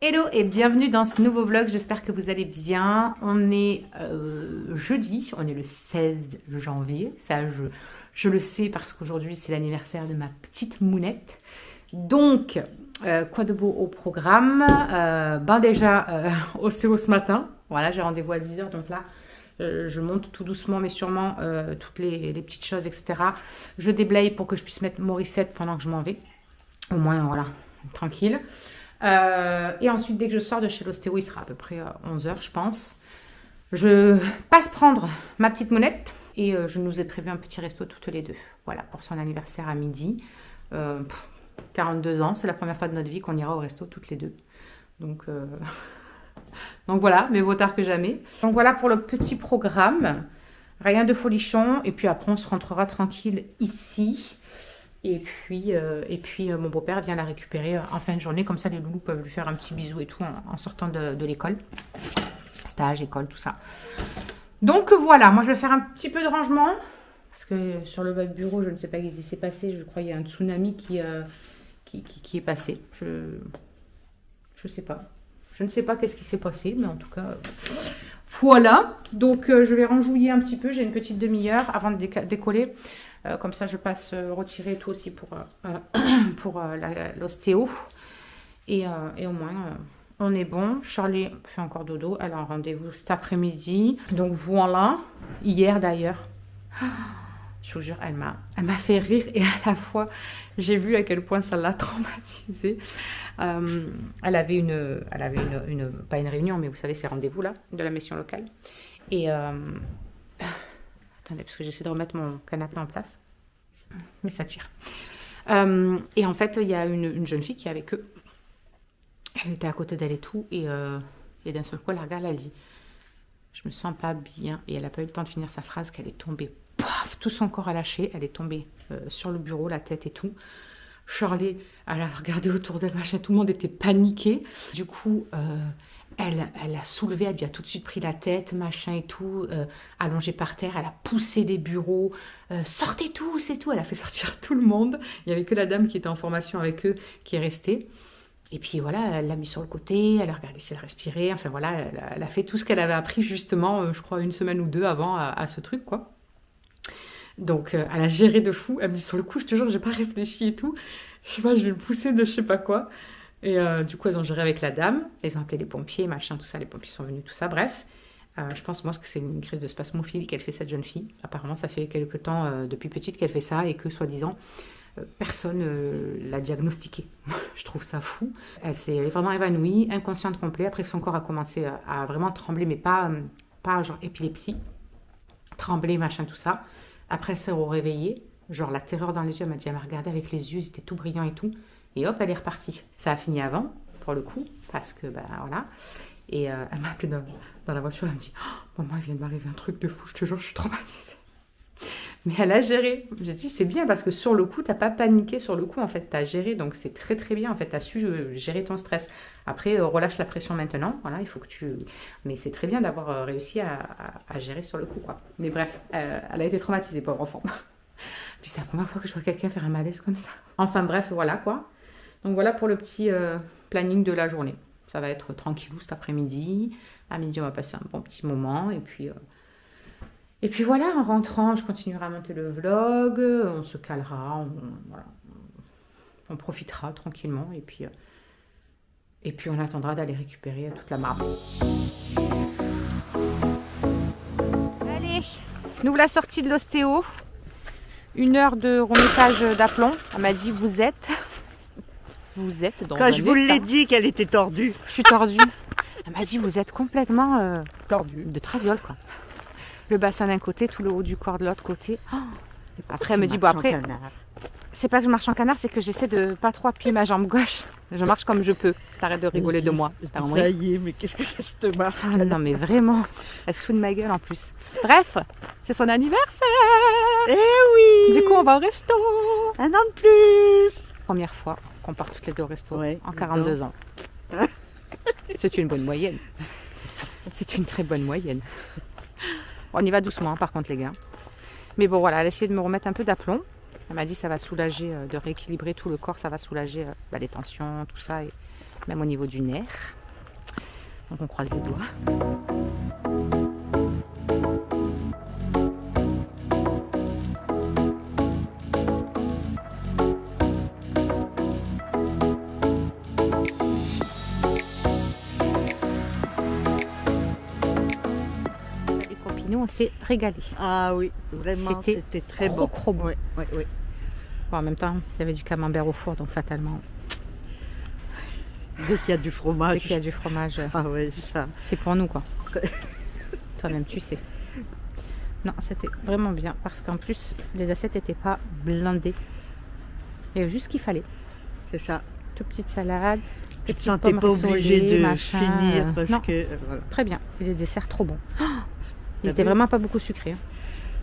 Hello et bienvenue dans ce nouveau vlog, j'espère que vous allez bien. On est jeudi, on est le 16 janvier, ça je le sais parce qu'aujourd'hui c'est l'anniversaire de ma petite mounette. Donc, quoi de beau au programme? Ostéo ce matin, voilà, j'ai rendez-vous à 10 h, donc là je monte tout doucement mais sûrement toutes les petites choses, etc. Je déblaye pour que je puisse mettre Morissette pendant que je m'en vais, au moins voilà, tranquille. Et ensuite, dès que je sors de chez l'ostéo, il sera à peu près 11 h, je pense. Je passe prendre ma petite mounette et je nous ai prévu un petit resto toutes les deux. Voilà, pour son anniversaire à midi. 42 ans, c'est la première fois de notre vie qu'on ira au resto toutes les deux. Donc voilà, mais vaut tard que jamais. Donc voilà pour le petit programme. Rien de folichon. Et puis après, on se rentrera tranquille ici. Et puis mon beau-père vient la récupérer en fin de journée. Comme ça, les loulous peuvent lui faire un petit bisou et tout en sortant de l'école. Stage, école, tout ça. Donc voilà, moi je vais faire un petit peu de rangement. Parce que sur le bureau, je ne sais pas ce qui s'est passé. Je crois qu'il y a un tsunami qui est passé. Je sais pas. Je ne sais pas qu'est-ce qui s'est passé. Mais en tout cas, voilà. Donc je vais renjouiller un petit peu. J'ai une petite demi-heure avant de décoller. Comme ça, je passe retirer tout aussi pour l'ostéo. Et au moins, on est bon. Charlie fait encore dodo. Elle a un rendez-vous cet après-midi. Donc voilà. Hier d'ailleurs, je vous jure, elle m'a fait rire. Et à la fois, j'ai vu à quel point ça l'a traumatisée. Elle avait pas une réunion, mais vous savez, ces rendez-vous là de la mission locale. Et attendez, parce que j'essaie de remettre mon canapé en place. Mais ça tire. Et en fait, il y a une jeune fille qui est avec eux. Elle était à côté d'elle et tout. Et d'un seul coup, elle regarde, elle dit « Je me sens pas bien. » Et elle n'a pas eu le temps de finir sa phrase qu'elle est tombée. Pouf, tout son corps a lâché. Elle est tombée sur le bureau, la tête et tout. Shirley, elle a regardé autour d'elle, machin. Tout le monde était paniqué. Du coup... Elle a soulevé, elle lui a tout de suite pris la tête, machin et tout, allongée par terre, elle a poussé les bureaux, sortez tous et tout, elle a fait sortir tout le monde. Il n'y avait que la dame qui était en formation avec eux qui est restée. Et puis voilà, elle l'a mis sur le côté, elle a regardé si elle respirait, enfin voilà, elle a fait tout ce qu'elle avait appris justement, je crois, 1 semaine ou 2 avant à ce truc, quoi. Donc elle a géré de fou, elle me dit sur le coup, je te jure, j'ai pas réfléchi et tout. Je sais pas, je vais le pousser de je sais pas quoi. Et du coup, elles ont géré avec la dame. Elles ont appelé les pompiers, machin, tout ça. Les pompiers sont venus, tout ça. Bref, je pense, moi, que c'est une crise de spasmophilie qu'elle fait, cette jeune fille. Apparemment, ça fait quelque temps, depuis petite, qu'elle fait ça et que, soi-disant, personne l'a diagnostiquée. Je trouve ça fou. Elle s'est vraiment évanouie, inconsciente complet. Après que son corps a commencé à vraiment trembler, mais pas genre épilepsie. Trembler, machin, tout ça. Après, elle s'est réveillée. Genre, la terreur dans les yeux. Elle m'a dit, elle m'a regardé avec les yeux, ils étaient tout brillants et tout. Et hop, elle est repartie. Ça a fini avant, pour le coup, parce que, ben voilà. Et elle m'a appelé dans la voiture, elle me dit « Maman, il vient de m'arriver un truc de fou, je te jure, je suis traumatisée. » Mais elle a géré. J'ai dit « C'est bien, parce que sur le coup, t'as pas paniqué sur le coup, en fait, t'as géré, donc c'est très très bien, en fait, t'as su gérer ton stress. Après, relâche la pression maintenant, voilà, il faut que tu... Mais c'est très bien d'avoir réussi à gérer sur le coup, quoi. Mais bref, elle a été traumatisée, pauvre enfant. Puis c'est la première fois que je vois quelqu'un faire un malaise comme ça. Enfin bref, voilà, quoi. Donc voilà pour le petit planning de la journée. Ça va être tranquillou cet après-midi. À midi, on va passer un bon petit moment. Et puis voilà, en rentrant, je continuerai à monter le vlog. On se calera. On profitera tranquillement. Et puis on attendra d'aller récupérer toute la marbre. Allez, nous voilà sortis de l'ostéo. 1 heure de remettage d'aplomb. Elle m'a dit, vous êtes dans Quand je vous l'ai dit qu'elle était tordue. Je suis tordue. Elle m'a dit, vous êtes complètement tordue. De traviole, quoi. Le bassin d'un côté, tout le haut du corps de l'autre côté. Oh. Après, elle me dit, bon, après, c'est pas que je marche en canard, c'est que j'essaie de pas trop appuyer ma jambe gauche. Je marche comme je peux. T'arrêtes de rigoler de moi. Ça y est, mais qu'est-ce que c'est cette marche? Ah non, mais vraiment. Elle se fout de ma gueule en plus. Bref, c'est son anniversaire. Eh oui. Du coup, on va au resto. 1 an de plus. Première fois qu'on part toutes les deux au resto, ouais, en 42 ans. C'est une bonne moyenne. C'est une très bonne moyenne. On y va doucement, par contre, les gars. Mais bon, voilà, elle a essayé de me remettre un peu d'aplomb. Elle m'a dit que ça va soulager, de rééquilibrer tout le corps, ça va soulager les tensions, tout ça, et même au niveau du nerf. Donc on croise les doigts. Les copines, on s'est régalé. Ah oui, vraiment, c'était très bon. Trop bon. Oui, oui, oui. Bon, en même temps, il y avait du camembert au four, donc fatalement, Dès qu'il y a du fromage. dès qu'il y a du fromage, Ah oui, ça. c'est pour nous, quoi. C'est- Toi-même, tu sais. Non, c'était vraiment bien, parce qu'en plus, les assiettes n'étaient pas blindées. Il y avait juste ce qu'il fallait. C'est ça. Toute petite salade, Tu te petites sentais pommes pas obligé rissolées, de machin, finir parce non, que. Voilà. très bien. Et les desserts, trop bons. Oh, ils T'as étaient vu vraiment pas beaucoup sucrés. Hein.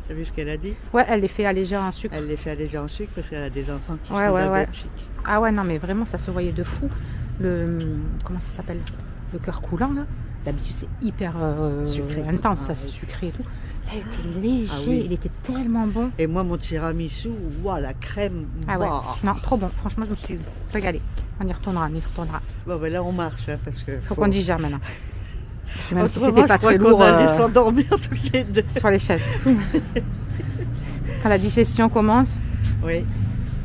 T'as vu ce qu'elle a dit? Ouais, elle les fait alléger en sucre. Elle les fait alléger en sucre parce qu'elle a des enfants qui Ouais, sont ouais, ouais. diabétiques. Ah ouais, non, mais vraiment, ça se voyait de fou. Comment ça s'appelle? Le cœur coulant, là. D'habitude, c'est hyper Sucré. intense, Ah, ça, c'est oui. sucré et tout. Là, il était léger, Ah oui. il était tellement bon. Et moi, mon tiramisu, waouh, la crème. Ah ouais, waouh. non, trop bon. Franchement, je me suis régalée. On y retournera, on y retournera. Bon, ben là, on marche, hein, parce que. Faut qu'on digère maintenant. Parce que même si Autrement, c'était pas je crois très qu'on lourd allait s'endormir toutes les deux. sur les chaises. Quand la digestion commence, Oui.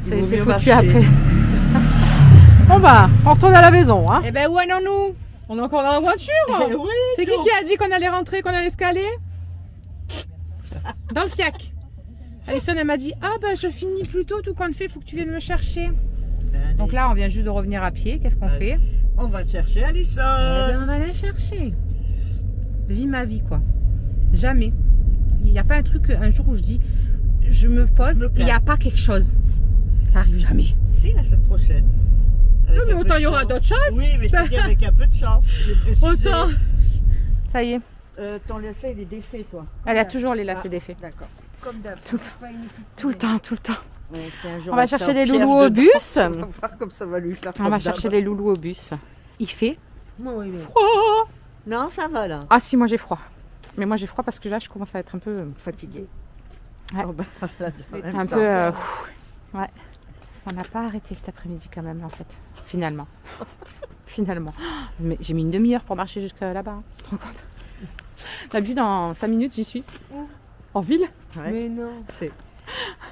c'est Il vaut mieux foutu marcher. après. Bon bah, on retourne à la maison, hein. Eh ben où allons-nous? On est encore dans la voiture. Eh oui, C'est qui a dit qu'on allait rentrer, qu'on allait se caler? Dans le fiac. Alison, elle m'a dit, ah bah je finis plus tôt, tout compte fait, faut que tu viennes me chercher. Donc là, on vient juste de revenir à pied. Qu'est-ce qu'on fait? On va chercher Alison. Eh ben, on va la chercher. Vis ma vie, quoi. Jamais. Il n'y a pas un truc, un jour où je dis, je me pose, Je me il n'y a calme. pas quelque chose. Ça arrive jamais. Si, la semaine prochaine. Avec Non, mais un peu autant de il y aura chance. d'autres choses. Oui, mais je te dis avec un peu de chance. j'ai précisé. Autant. Ça y est, Ton lacet, il est défait, toi. elle a toujours les lacets défaits. D'accord. Comme d'hab. Tout le temps. Tout le temps, tout le temps. Ouais, si un jour On va elle chercher sort les Pierre loulous au dedans, bus. On va voir comme ça va lui faire On comme va d'hab. chercher les loulous au bus. Il fait Moi, oui, mais... froid. Non, ça va là. Ah si, moi j'ai froid. Mais moi j'ai froid parce que là je commence à être un peu... Fatigué. Ouais. Oh, bah, voilà, en même Un temps. peu... ouais. On n'a pas arrêté cet après-midi quand même en fait. Finalement. Finalement. Mais j'ai mis une demi-heure pour marcher jusqu'à là-bas. Hein. Tu te rends compte? La vue dans 5 minutes j'y suis. En ville. Ouais, Mais non. c'est-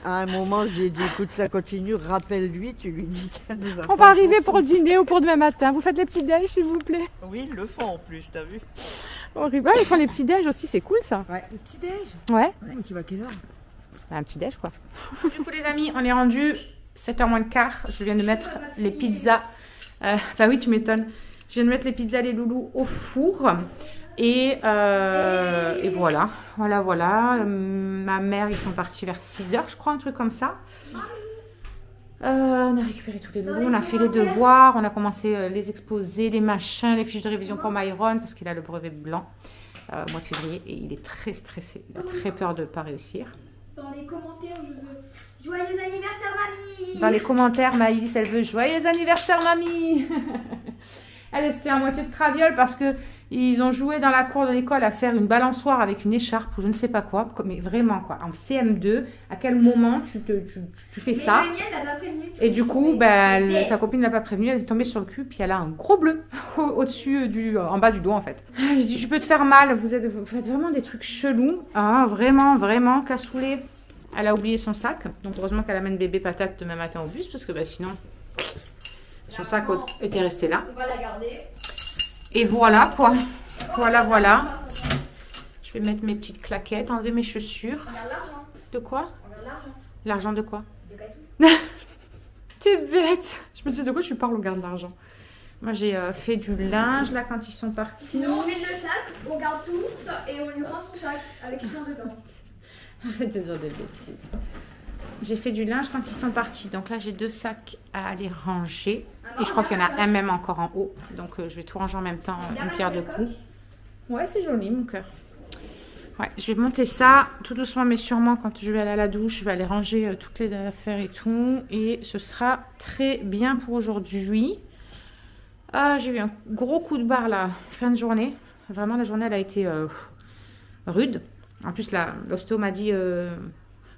À un moment, je lui ai dit, écoute, ça continue, rappelle-lui, tu lui dis qu'elle nous a On pas va arriver pensé. pour le dîner ou pour demain matin. Vous faites les petits déj s'il vous plaît. Oui, ils le font en plus, t'as vu? Horrible. Ouais, ils font les petits déj aussi, c'est cool ça. Ouais. Le petit déj. Ouais. Ouais, mais tu vas à quelle heure? Un petit déj quoi. Du coup les amis, on est rendu 7h moins le quart. Je viens de mettre les pizzas. Bah oui, tu m'étonnes. Je viens de mettre les pizzas les loulous au four. Et voilà. Voilà. Ma mère, ils sont partis vers 6h, je crois, un truc comme ça. On a récupéré tous les loulous, on a fait les devoirs, on a commencé les exposés, les machins, les fiches de révision pour Myron, parce qu'il a le brevet blanc au mois de février et il est très stressé. Il a très peur de ne pas réussir. Dans les commentaires, je veux joyeux anniversaire mamie. Dans les commentaires, Maïlis, elle veut joyeux anniversaire, mamie. Elle se tient à moitié de traviole parce que ils ont joué dans la cour de l'école à faire une balançoire avec une écharpe ou je ne sais pas quoi. Mais vraiment, quoi. En CM2, à quel moment tu fais ça? Mais la mienne n'a pas prévenu. Et du coup, sa copine ne l'a pas prévenue, elle est tombée sur le cul, puis elle a un gros bleu au-dessus, en bas du dos en fait. Je dis, je peux te faire mal, vous faites vraiment des trucs chelous. Ah, vraiment, cassoulet. Elle a oublié son sac, donc heureusement qu'elle amène bébé patate demain matin au bus, parce que sinon, son sac était resté là. On va la garder. Et voilà quoi, voilà. Je vais mettre mes petites claquettes, enlever mes chaussures. On regarde l'argent. De quoi? On regarde l'argent. L'argent de quoi? De cassou. T'es bête. Je me dis de quoi tu parles, on garde l'argent. Moi j'ai fait du linge là quand ils sont partis. Sinon, on vide le sac, on garde tout ça, et on lui rend son sac avec rien dedans. Arrête de dire des bêtises. J'ai fait du linge quand ils sont partis. Donc là j'ai 2 sacs à aller ranger. Et je crois qu'il y en a un même encore en haut. Donc je vais tout ranger en même temps, une pierre deux coups. Ouais, c'est joli mon cœur. Ouais, je vais monter ça tout doucement mais sûrement quand je vais aller à la douche. Je vais aller ranger toutes les affaires et tout. Et ce sera très bien pour aujourd'hui. Ah, j'ai eu un gros coup de barre là, fin de journée. Vraiment la journée elle a été rude. En plus l'ostéo m'a dit...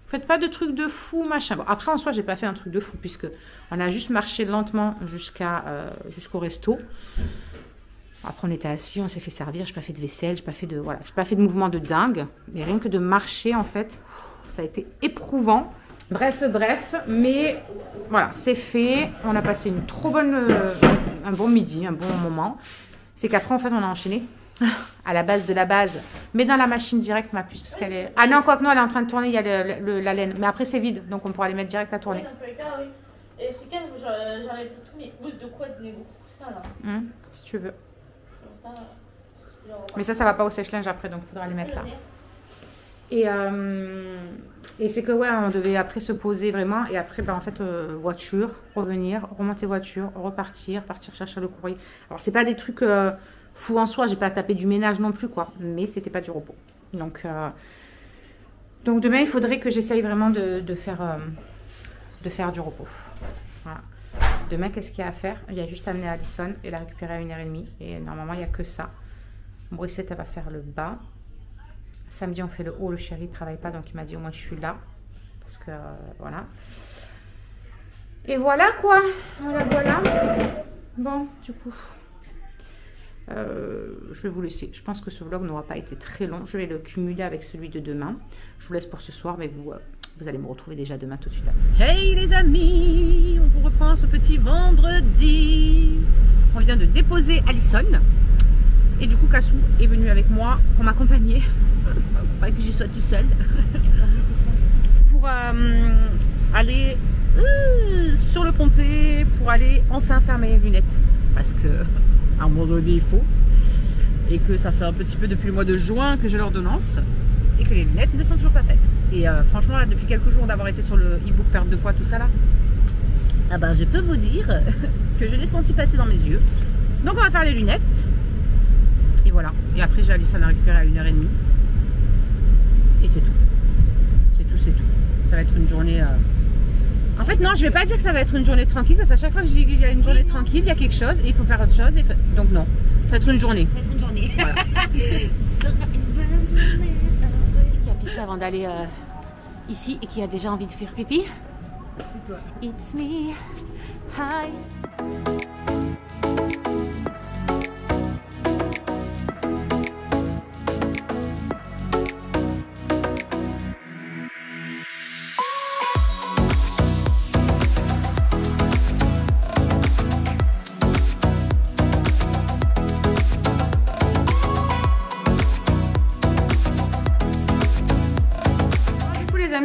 Faites pas de trucs de fou, machin. Bon, après, en soi, j'ai pas fait un truc de fou, puisque on a juste marché lentement jusqu'au resto. Après, on était assis, on s'est fait servir, je n'ai pas fait de vaisselle, je n'ai pas fait de, voilà, j'ai pas fait de mouvement de dingue. Mais rien que de marcher, en fait, ça a été éprouvant. Bref, mais voilà, c'est fait. On a passé une trop bonne, un bon midi, un bon moment. C'est qu'après, en fait, on a enchaîné à la base de la base. Mais dans la machine directe, ma puce, parce qu'elle est... Ah non, quoique non, elle est en train de tourner, il y a la laine. Mais après, c'est vide, donc on pourra les mettre direct à tourner. Oui, dans tous les cas, oui. Et ce week-end, j'enlève tous mes mousses de couette, mes coussins là. Si tu veux. Comme ça, genre, Mais ça va pas au sèche-linge après, donc il faudra les mettre là. Et c'est que, ouais, on devait après se poser vraiment. Et après, ben, en fait, voiture, revenir, remonter voiture, repartir, partir chercher le courrier. Alors, c'est pas des trucs fous en soi. J'ai pas tapé du ménage non plus, quoi. Mais c'était pas du repos. Donc demain, il faudrait que j'essaye vraiment de faire du repos. Voilà. Demain, qu'est-ce qu'il y a à faire? Il y a juste à amener Alison et la récupérer à 1h30. Et normalement, il n'y a que ça. Brissette, elle va faire le bas. Samedi, on fait le haut. Le chéri ne travaille pas, donc il m'a dit au moins je suis là. Parce que, voilà. Et voilà, quoi. Voilà. Bon, du coup, je vais vous laisser. Je pense que ce vlog n'aura pas été très long. Je vais le cumuler avec celui de demain. Je vous laisse pour ce soir, mais vous allez me retrouver déjà demain tout de suite. Hey les amis, on vous reprend ce petit vendredi. On vient de déposer Alison. Et du coup, Kassou est venu avec moi pour m'accompagner. Pas que j'y sois tout seul. Pour aller sur le pontet, pour aller enfin faire mes lunettes. Parce que à un moment donné, il faut. Et que ça fait un petit peu depuis le mois de juin que j'ai l'ordonnance. Et que les lunettes ne sont toujours pas faites. Et franchement, là, depuis quelques jours d'avoir été sur le e-book perte de poids, tout ça là, ah ben, je peux vous dire que je l'ai senti passer dans mes yeux. Donc on va faire les lunettes. Et voilà. Et après, j'ai Alison à récupérer à 1h30. Et c'est tout. C'est tout. Ça va être une journée... En fait, non, je vais pas dire que ça va être une journée tranquille. Parce qu'à chaque fois que je dis qu'il y a une journée tranquille, il y a quelque chose. Et il faut faire autre chose. Donc non. Ça va être une journée. Ça va être une journée. Voilà. Ce sera une bonne journée. Qui a pissé avant d'aller ici et qui a déjà envie de faire pipi. C'est toi. It's me. Hi.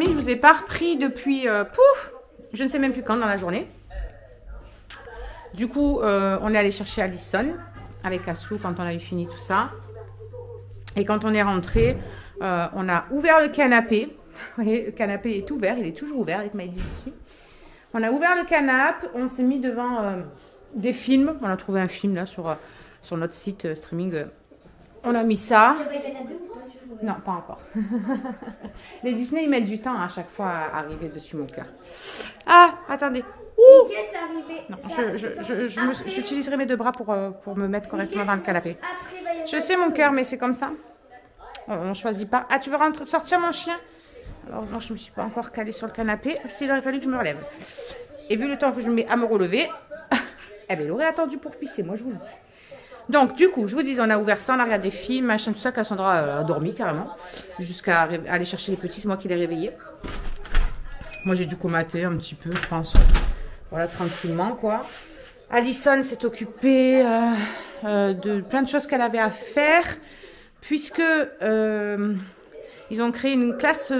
Je vous ai pas repris depuis je ne sais même plus quand dans la journée. Du coup, on est allé chercher Alison avec Kassou quand on a eu fini tout ça. Et quand on est rentré, on a ouvert le canapé. Vous voyez, le canapé est ouvert, il est toujours ouvert avec ma dessus. On a ouvert le canapé, on s'est mis devant des films. On a trouvé un film là sur notre site streaming. On a mis ça. Non, pas encore. Les Disney, ils mettent du temps à chaque fois à arriver dessus mon cœur. Ah, attendez. Ouh. C'est arrivé. Non, j'utiliserai mes deux bras pour me mettre correctement dans le canapé. Je sais mon cœur, mais c'est comme ça. On ne choisit pas. Ah, tu veux sortir mon chien? Alors, non, je ne me suis pas encore calée sur le canapé. S'il aurait fallu que je me relève. Et vu le temps que je mets à me relever, eh ben, il aurait attendu pour pisser, moi je vous le dis. Donc, du coup, je vous dis, on a ouvert ça, on a regardé des films, machin, tout ça. Cassandra a dormi carrément, jusqu'à aller chercher les petits. C'est moi qui les réveillés. Moi, j'ai dû comater un petit peu, je pense. Voilà, tranquillement, quoi. Alison s'est occupée de plein de choses qu'elle avait à faire, puisque ils ont créé une classe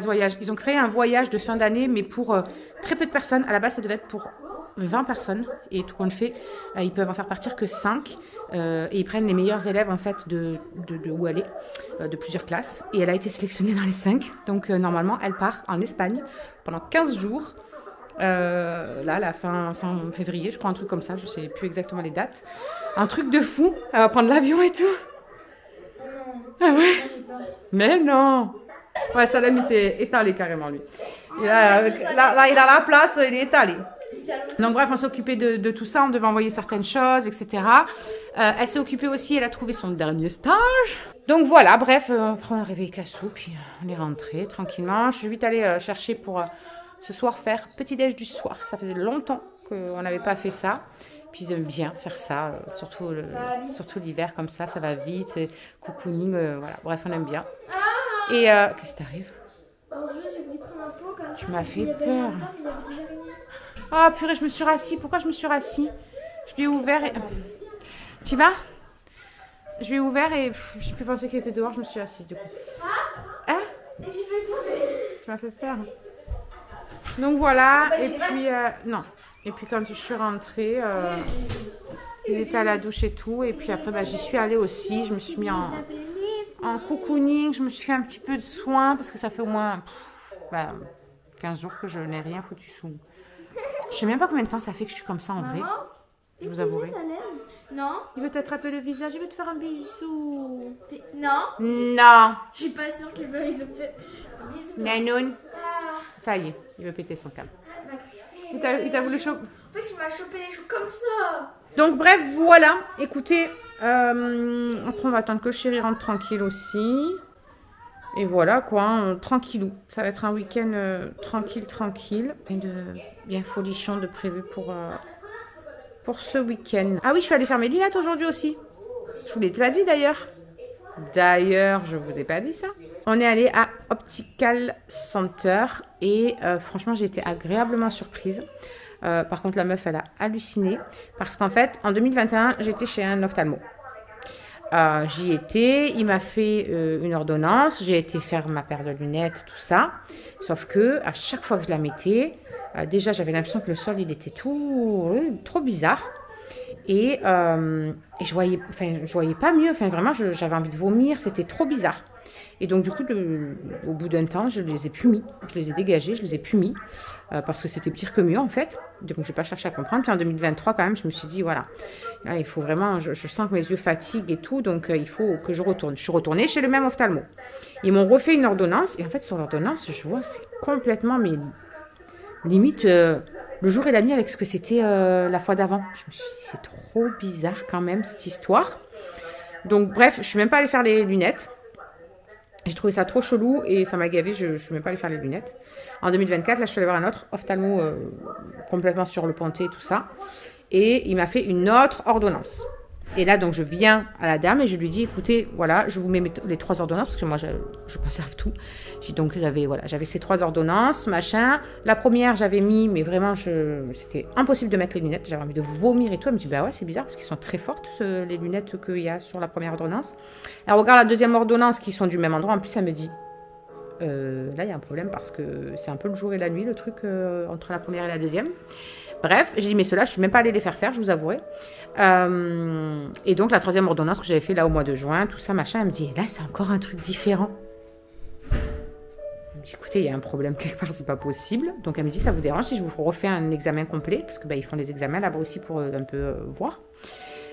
voyage. Ils ont créé un voyage de fin d'année, mais pour très peu de personnes. À la base, ça devait être pour 20 personnes et tout compte fait, ils peuvent en faire partir que 5 et ils prennent les meilleurs élèves en fait de où elle est, de plusieurs classes, et elle a été sélectionnée dans les 5, donc normalement elle part en Espagne pendant 15 jours là la fin février je crois, un truc comme ça, je sais plus exactement les dates, un truc de fou, elle va prendre l'avion et tout. Ah ouais, mais non, ouais, Salam il s'est étalé carrément lui, et là il a la place, il est étalé. Donc bref, on s'est occupé de tout ça, on devait envoyer certaines choses, etc. Elle s'est occupée aussi, elle a trouvé son dernier stage. Donc voilà, bref, après on a réveillé Kassou, puis on est rentré tranquillement. Je suis vite allée chercher pour ce soir faire petit déj du soir. Ça faisait longtemps qu'on n'avait pas fait ça. Puis ils aiment bien faire ça, surtout l'hiver comme ça va vite, c'est cocooning, voilà. Bref, on aime bien. Et qu'est-ce qui t'arrive? J'ai voulu prendre un pot comme Tu ça, m'as fait il y avait peur. un temps, mais il y avait des araignées. Oh purée, je me suis rassis. Pourquoi je me suis rassis? Je lui ai ouvert et... Tu vas? Je lui ai ouvert et j'ai pu penser qu'il était dehors, je me suis assise du coup. Hein? Et j'ai fait tomber. Tu m'as fait peur. Donc voilà, Bah, et j'ai puis non. Et puis quand je suis rentrée, ils étaient à la douche et tout. Et puis après, j'y suis allée aussi. Je me suis mis en cocooning. Je me suis fait un petit peu de soin parce que ça fait au moins 15 jours que je n'ai rien foutu sous. Je sais même pas combien de temps ça fait que je suis comme ça en vrai. Je vous avouerai. Non. Il veut t'attraper le visage, il veut te faire un bisou. Non. Non. Je suis pas sûre qu'il veut me faire. Bisous. Nanoun. Ah. Ça y est, il veut péter son câble. D'accord. Il t'a voulu choper. En fait, il m'a chopé les cheveux comme ça. Donc bref, voilà. Écoutez, après on va attendre que le chéri rentre tranquille aussi. Et voilà quoi, tranquillou. Ça va être un week-end tranquille. Et de bien folichon de prévu pour ce week-end. Ah oui, je suis allée faire mes lunettes aujourd'hui aussi. Je vous l'ai pas dit d'ailleurs. Je vous ai pas dit ça. On est allé à Optical Center et franchement, j'ai été agréablement surprise. Par contre, la meuf, elle a halluciné parce qu'en fait, en 2021, j'étais chez un ophtalmo. J'y étais, il m'a fait une ordonnance, j'ai été faire ma paire de lunettes, tout ça. Sauf que à chaque fois que je la mettais, déjà j'avais l'impression que le sol il était trop bizarre et je voyais pas mieux. Enfin vraiment, j'avais envie de vomir, c'était trop bizarre. Et donc du coup, au bout d'un temps, je les ai plus mis, je les ai dégagés, je les ai plus mis parce que c'était pire que mieux en fait. Donc je n'ai pas cherché à comprendre. Puis en 2023 quand même, je me suis dit voilà, là, il faut vraiment, je sens que mes yeux fatiguent et tout, donc il faut que je retourne. Je suis retournée chez le même ophtalmo. Ils m'ont refait une ordonnance et en fait sur l'ordonnance, je vois c'est complètement mais limite le jour et la nuit avec ce que c'était la fois d'avant. Je me suis dit c'est trop bizarre quand même cette histoire. Donc bref, je suis même pas allée faire les lunettes. J'ai trouvé ça trop chelou et ça m'a gavé, je ne suis même pas allée faire les lunettes. En 2024, là, je suis allée voir un autre ophtalmo complètement sur le ponté et tout ça. Et il m'a fait une autre ordonnance. Et là, donc, je viens à la dame et je lui dis, écoutez, voilà, je vous mets les 3 ordonnances parce que moi, je conserve tout. Donc, j'avais ces 3 ordonnances, machin. La première, j'avais mis, mais vraiment, c'était impossible de mettre les lunettes. J'avais envie de vomir et tout. Elle me dit, bah ouais, c'est bizarre parce qu'ils sont très fortes, les lunettes qu'il y a sur la première ordonnance. Elle regarde la deuxième ordonnance qui sont du même endroit. En plus, elle me dit, là, il y a un problème parce que c'est un peu le jour et la nuit, le truc entre la première et la deuxième. Bref, j'ai dit, mais ceux-là, je ne suis même pas allée les faire, je vous avouerai. Et donc, la 3e ordonnance que j'avais fait là au mois de juin, tout ça, machin, elle me dit, là, c'est encore un truc différent. Elle me dit, écoutez, il y a un problème quelque part, c'est pas possible. Donc, elle me dit, ça vous dérange si je vous refais un examen complet? Parce que ils font les examens là-bas aussi pour un peu voir.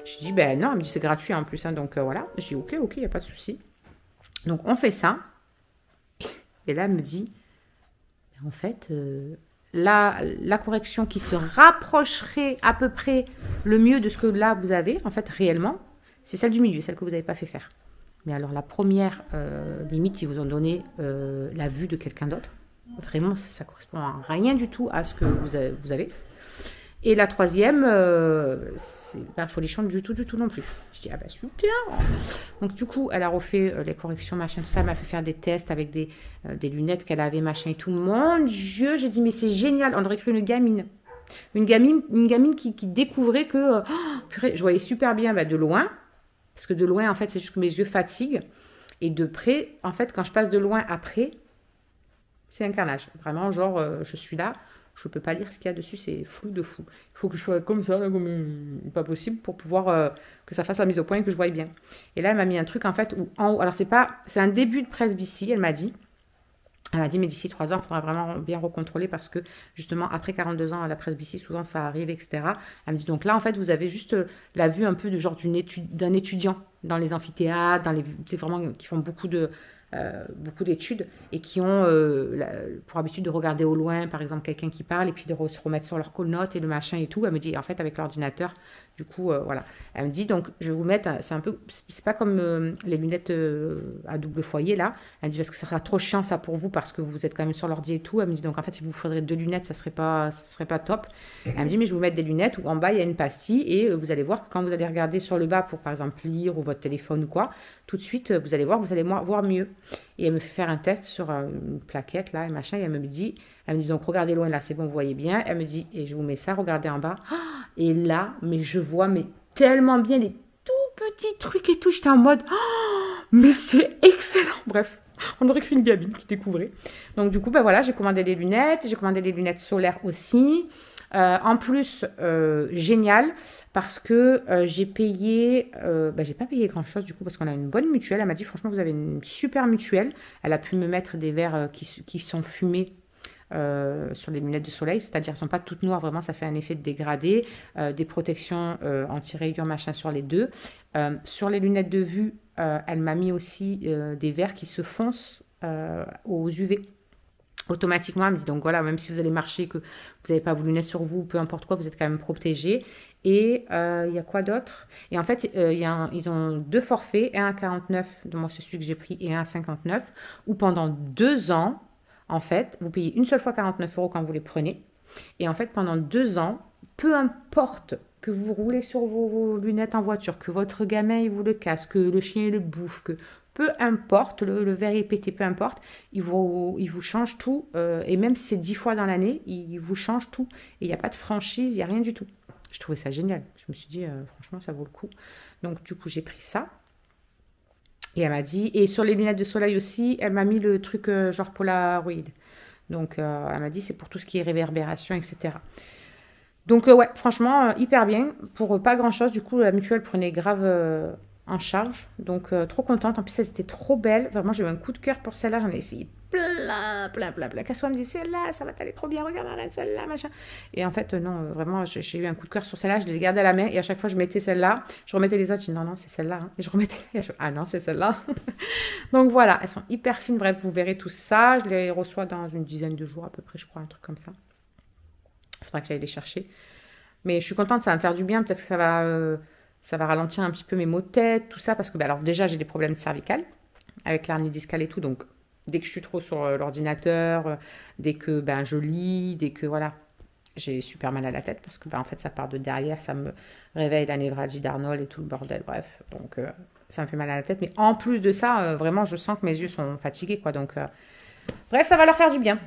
Je dis, non, elle me dit, c'est gratuit en plus, hein, donc voilà. Je dis, ok, il n'y a pas de souci. Donc, on fait ça. Et là, elle me dit, en fait... La correction qui se rapprocherait à peu près le mieux de ce que là vous avez, en fait, réellement, c'est celle du milieu, celle que vous n'avez pas fait faire. Mais alors, la première, limite, ils vous ont donné la vue de quelqu'un d'autre. Vraiment, ça correspond à rien du tout à ce que vous avez. Et la 3e, c'est pas folichon du tout non plus. Je dis, ah bah super. Donc du coup, elle a refait les corrections, machin, tout ça. Elle m'a fait faire des tests avec des lunettes qu'elle avait, machin et tout. Mon Dieu, j'ai dit, mais c'est génial. On aurait cru une gamine. Une gamine qui découvrait que, purée, je voyais super bien de loin. Parce que de loin, en fait, c'est juste que mes yeux fatiguent. Et de près, en fait, quand je passe de loin à près, c'est un carnage. Vraiment, genre, je suis là. Je ne peux pas lire ce qu'il y a dessus, c'est flou de fou. Il faut que je sois comme ça, là, comme pas possible, pour pouvoir que ça fasse la mise au point et que je voie bien. Et là, elle m'a mis un truc, en fait, où en haut, alors c'est un début de presbytie, elle m'a dit, mais d'ici 3 ans, il faudra vraiment bien recontrôler parce que, justement, après 42 ans, à la presbytie, souvent, ça arrive, etc. Elle me dit, donc là, en fait, vous avez juste la vue un peu d'un étudiant dans les amphithéâtres, c'est vraiment, qui font beaucoup de beaucoup d'études et qui ont pour habitude de regarder au loin, par exemple, quelqu'un qui parle et puis de se remettre sur leur notes et le machin et tout. Elle me dit, en fait, avec l'ordinateur, du coup, voilà. Elle me dit, donc, je vais vous mettre, c'est pas comme les lunettes à double foyer, là. Elle me dit, parce que ça sera trop chiant, ça, pour vous, parce que vous êtes quand même sur l'ordi et tout. Elle me dit, donc, en fait, il vous faudrait 2 lunettes, ça serait pas top. Elle me dit, mais je vais vous mettre des lunettes où en bas, il y a une pastille et vous allez voir que quand vous allez regarder sur le bas pour, par exemple, lire ou votre téléphone ou quoi, tout de suite, vous allez voir mieux. Et elle me fait faire un test sur une plaquette, là, et machin, et elle me dit, donc, regardez loin, là, c'est bon, vous voyez bien. Elle me dit, et je vous mets ça, regardez en bas. Et là, mais je vois, mais tellement bien les tout petits trucs et tout. J'étais en mode, mais c'est excellent. Bref, on aurait cru une gamine qui découvrait. Donc, du coup, ben voilà, j'ai commandé des lunettes. J'ai commandé des lunettes solaires aussi. En plus, génial, parce que j'ai payé, j'ai pas payé grand chose du coup, parce qu'on a une bonne mutuelle. Elle m'a dit, franchement, vous avez une super mutuelle. Elle a pu me mettre des verres qui sont fumés sur les lunettes de soleil, c'est-à-dire elles sont pas toutes noires, vraiment ça fait un effet de dégradé, des protections anti-rayures machin sur les deux. Sur les lunettes de vue, elle m'a mis aussi des verres qui se foncent aux UV. Automatiquement, elle me dit, donc voilà, même si vous allez marcher, que vous n'avez pas vos lunettes sur vous, peu importe quoi, vous êtes quand même protégé. Et il y a quoi d'autre? Et en fait, ils ont 2 forfaits, un à 49, donc moi c'est celui que j'ai pris, et un à 59, où pendant 2 ans, en fait, vous payez une seule fois 49 € quand vous les prenez. Et en fait, pendant 2 ans, peu importe que vous roulez sur vos lunettes en voiture, que votre gamin il vous le casse, que le chien il le bouffe, que peu importe, le verre est pété, peu importe, il vous change tout. Et même si c'est 10 fois dans l'année, il vous change tout. Et il n'y a pas de franchise, il n'y a rien du tout. Je trouvais ça génial. Je me suis dit, franchement, ça vaut le coup. Donc, du coup, j'ai pris ça. Et elle m'a dit, et sur les lunettes de soleil aussi, elle m'a mis le truc genre Polaroid. Donc, elle m'a dit, c'est pour tout ce qui est réverbération, etc. Donc, ouais, franchement, hyper bien. Pour pas grand-chose, du coup, la mutuelle prenait grave en charge. Donc, trop contente. En plus, elles étaient trop belles. Vraiment, j'ai eu un coup de cœur pour celle-là. J'en ai essayé plein. Kassoua me dit, celle-là, ça va t'aller trop bien. Regarde, arrête celle-là, machin. Et en fait, non, vraiment, j'ai eu un coup de cœur sur celle-là. Je les ai gardées à la main. Et à chaque fois, je mettais celle-là. Je remettais les autres. Je dis, non, c'est celle-là. Hein. Et je remettais. Ah non, c'est celle-là. Donc, voilà. Elles sont hyper fines. Bref, vous verrez tout ça. Je les reçois dans une dizaine de jours à peu près, je crois. Un truc comme ça. Il faudra que j'aille les chercher. Mais je suis contente. Ça va me faire du bien. Peut-être que ça va ralentir un petit peu mes maux de tête, tout ça, parce que alors déjà j'ai des problèmes de cervicales avec l'hernie discale et tout, donc dès que je suis trop sur l'ordinateur, dès que je lis, dès que voilà, j'ai super mal à la tête parce que en fait ça part de derrière, ça me réveille la névralgie d'Arnold et tout le bordel, bref, donc ça me fait mal à la tête, mais en plus de ça, vraiment je sens que mes yeux sont fatigués quoi, donc bref, ça va leur faire du bien.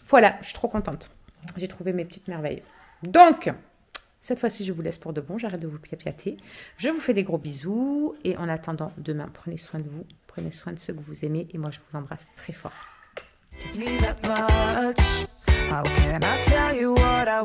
Voilà, je suis trop contente, j'ai trouvé mes petites merveilles. Donc cette fois-ci, je vous laisse pour de bon. J'arrête de vous piapiater. Je vous fais des gros bisous. Et en attendant, demain, prenez soin de vous. Prenez soin de ceux que vous aimez. Et moi, je vous embrasse très fort. Ciao, ciao.